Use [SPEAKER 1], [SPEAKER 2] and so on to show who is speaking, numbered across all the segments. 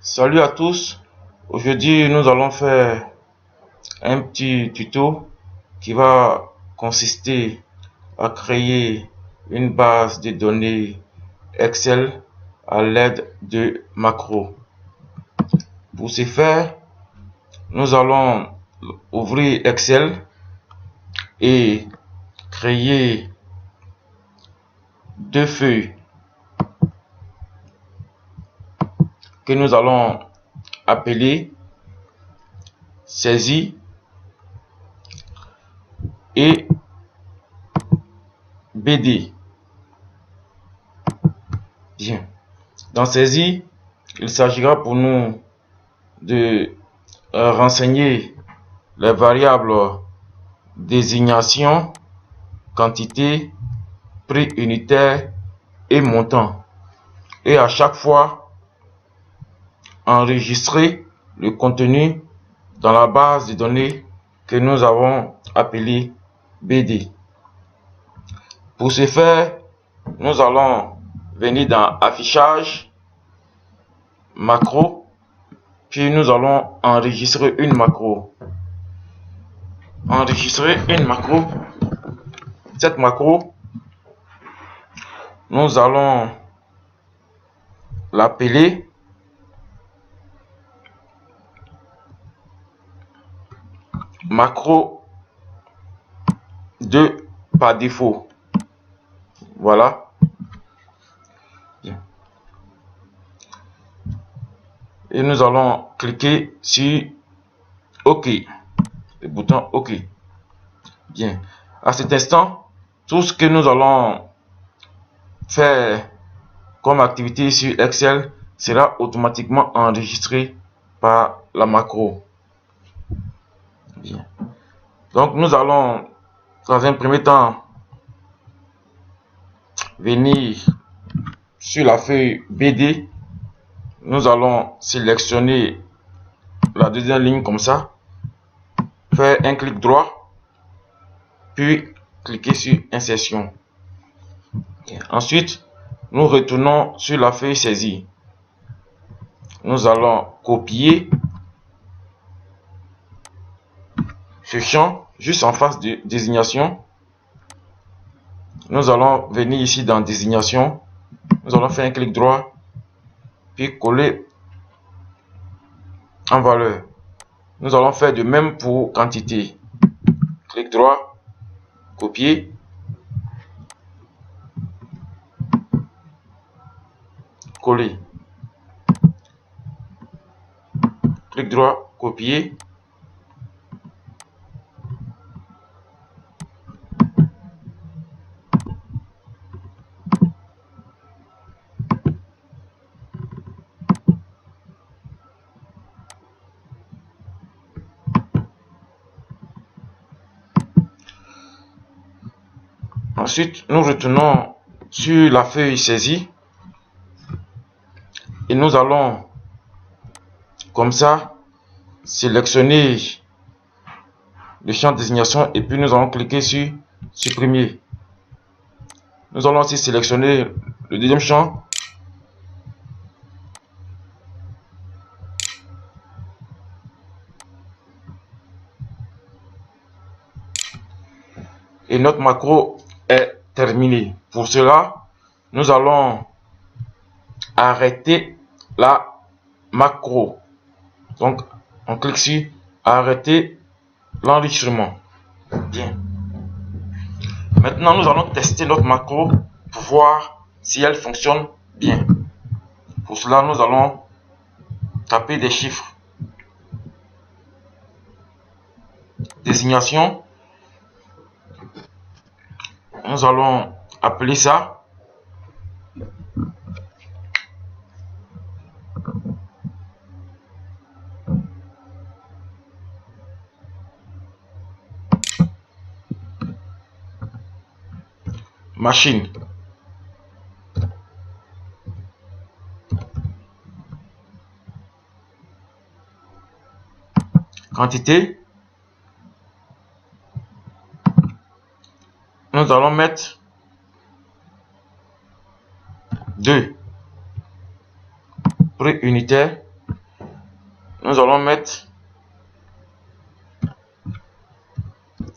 [SPEAKER 1] Salut à tous. Aujourd'hui, nous allons faire un petit tuto qui va consister à créer une base de données Excel à l'aide de macros. Pour ce faire, nous allons ouvrir Excel et créer deux feuilles que nous allons appeler saisie et BD. Bien. Dans saisie, il s'agira pour nous de renseigner les variables désignation, quantité, prix unitaire et montant. Et à chaque fois, enregistrer le contenu dans la base de données que nous avons appelée BD. Pour ce faire, nous allons venir dans Affichage, Macro, puis nous allons enregistrer une macro. Enregistrer une macro. Cette macro, nous allons l'appeler macro 2 par défaut. Voilà. Et nous allons cliquer sur OK. Le bouton OK. Bien. À cet instant, tout ce que nous allons faire comme activité sur Excel sera automatiquement enregistré par la macro. Bien. Donc nous allons dans un premier temps venir sur la feuille BD. Nous allons sélectionner la deuxième ligne comme ça, faire un clic droit, puis cliquer sur insertion. Ensuite, nous retournons sur la feuille saisie. Nous allons copier ce champ juste en face de désignation. Nous allons venir ici dans désignation. Nous allons faire un clic droit, puis coller en valeur. Nous allons faire de même pour quantité. Clic droit, copier, coller. Clic droit, copier. Ensuite, nous retournons sur la feuille saisie et nous allons comme ça sélectionner le champ de désignation et puis nous allons cliquer sur supprimer. Nous allons aussi sélectionner le deuxième champ et notre macro est terminée. Pour cela, nous allons arrêter la macro. Donc, on clique sur arrêter l'enregistrement. Bien. Maintenant, nous allons tester notre macro pour voir si elle fonctionne bien. Pour cela, nous allons taper des chiffres. Désignation. Nous allons appeler ça machine. Quantité. Nous allons mettre 2. Prix unitaire. nous allons mettre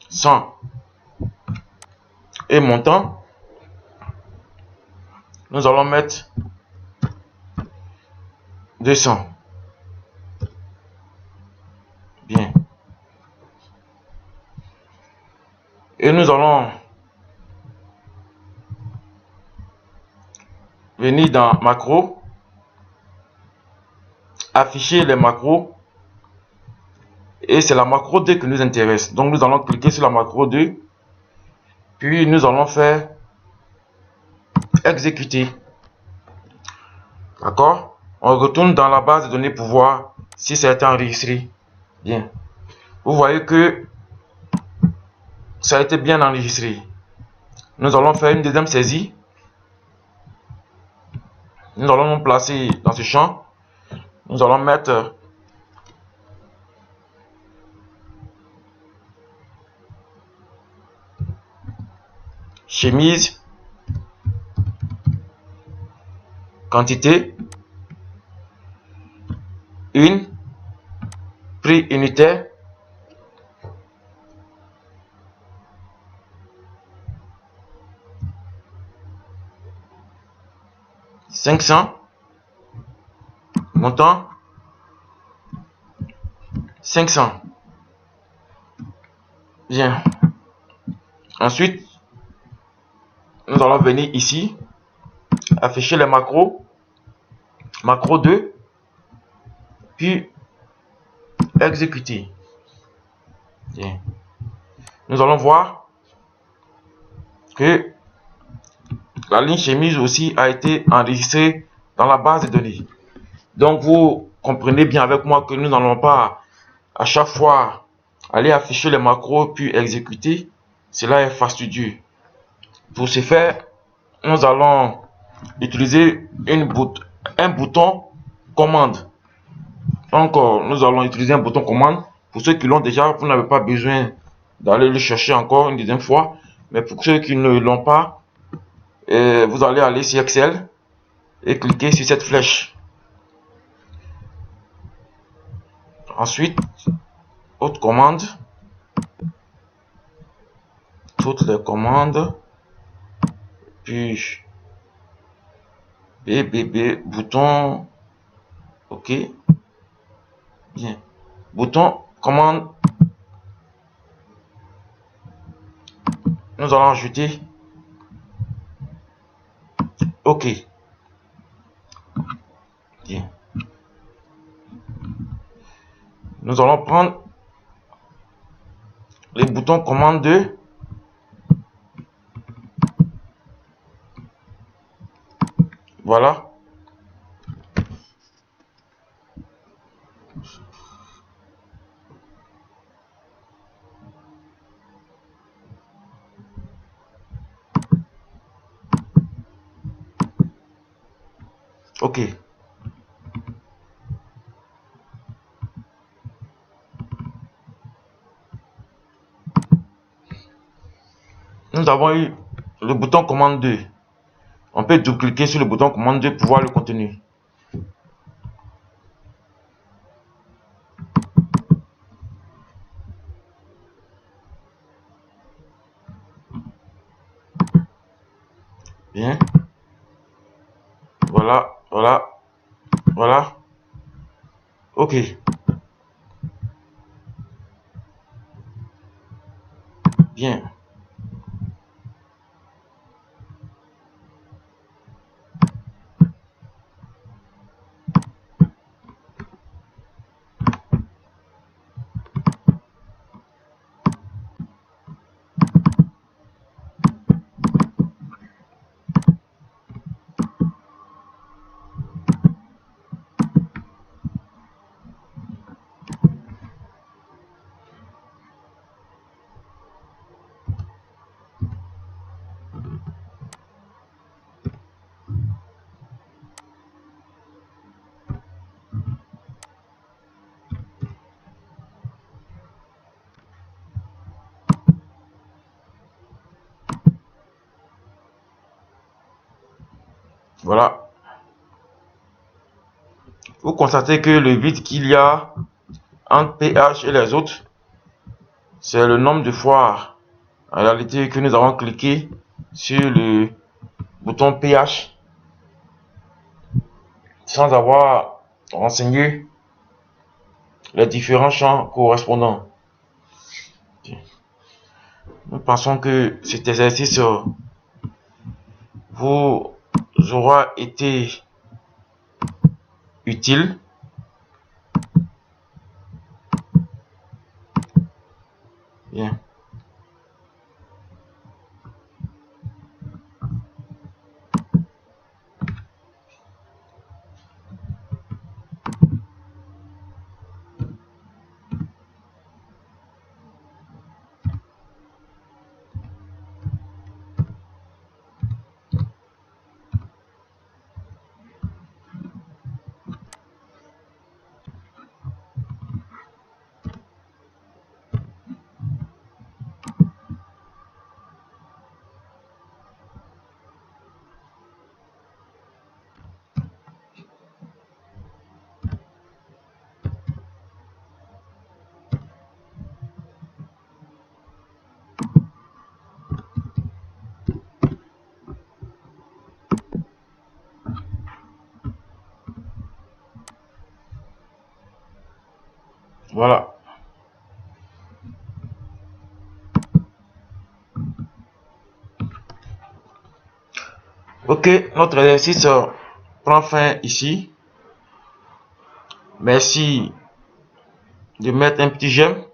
[SPEAKER 1] 100 et montant, nous allons mettre 200. Bien. Et nous allons venir dans macro, afficher les macros, et c'est la macro 2 qui nous intéresse. Donc nous allons cliquer sur la macro 2, puis nous allons faire exécuter. D'accord? On retourne dans la base de données pour voir si ça a été enregistré. Bien. Vous voyez que ça a été bien enregistré. Nous allons faire une deuxième saisie. Nous allons nous placer dans ce champ. Nous allons mettre chemise, quantité, une, prix unitaire, $500, montant 500. Bien. Ensuite, nous allons venir ici, afficher les macros, macro 2, puis exécuter. Bien. Nous allons voir que la ligne chemise aussi a été enregistrée dans la base de données. Donc vous comprenez bien avec moi que nous n'allons pas à chaque fois aller afficher les macros puis exécuter. Cela est fastidieux. Pour ce faire, nous allons utiliser un bouton commande. Donc nous allons utiliser un bouton commande. Pour ceux qui l'ont déjà, vous n'avez pas besoin d'aller le chercher encore une deuxième fois. Mais pour ceux qui ne l'ont pas, vous allez aller sur Excel et cliquer sur cette flèche. Ensuite, autre commande, toutes les commandes, puis bouton, ok, bien, bouton commande, nous allons ajouter, ok, bien, nous allons prendre les boutons commande 2, voilà, ok. Nous avons eu le bouton commande 2. On peut double-cliquer sur le bouton commande 2 pour voir le contenu. Bien. Voilà, voilà, voilà. Ok. Bien. Voilà. vous constatez que le vide qu'il y a entre PH et les autres, c'est le nombre de fois en réalité que nous avons cliqué sur le bouton PH sans avoir renseigné les différents champs correspondants. Nous pensons que cet exercice vous aura été utile. Bien. Voilà. Ok, notre exercice prend fin ici. Merci de mettre un petit j'aime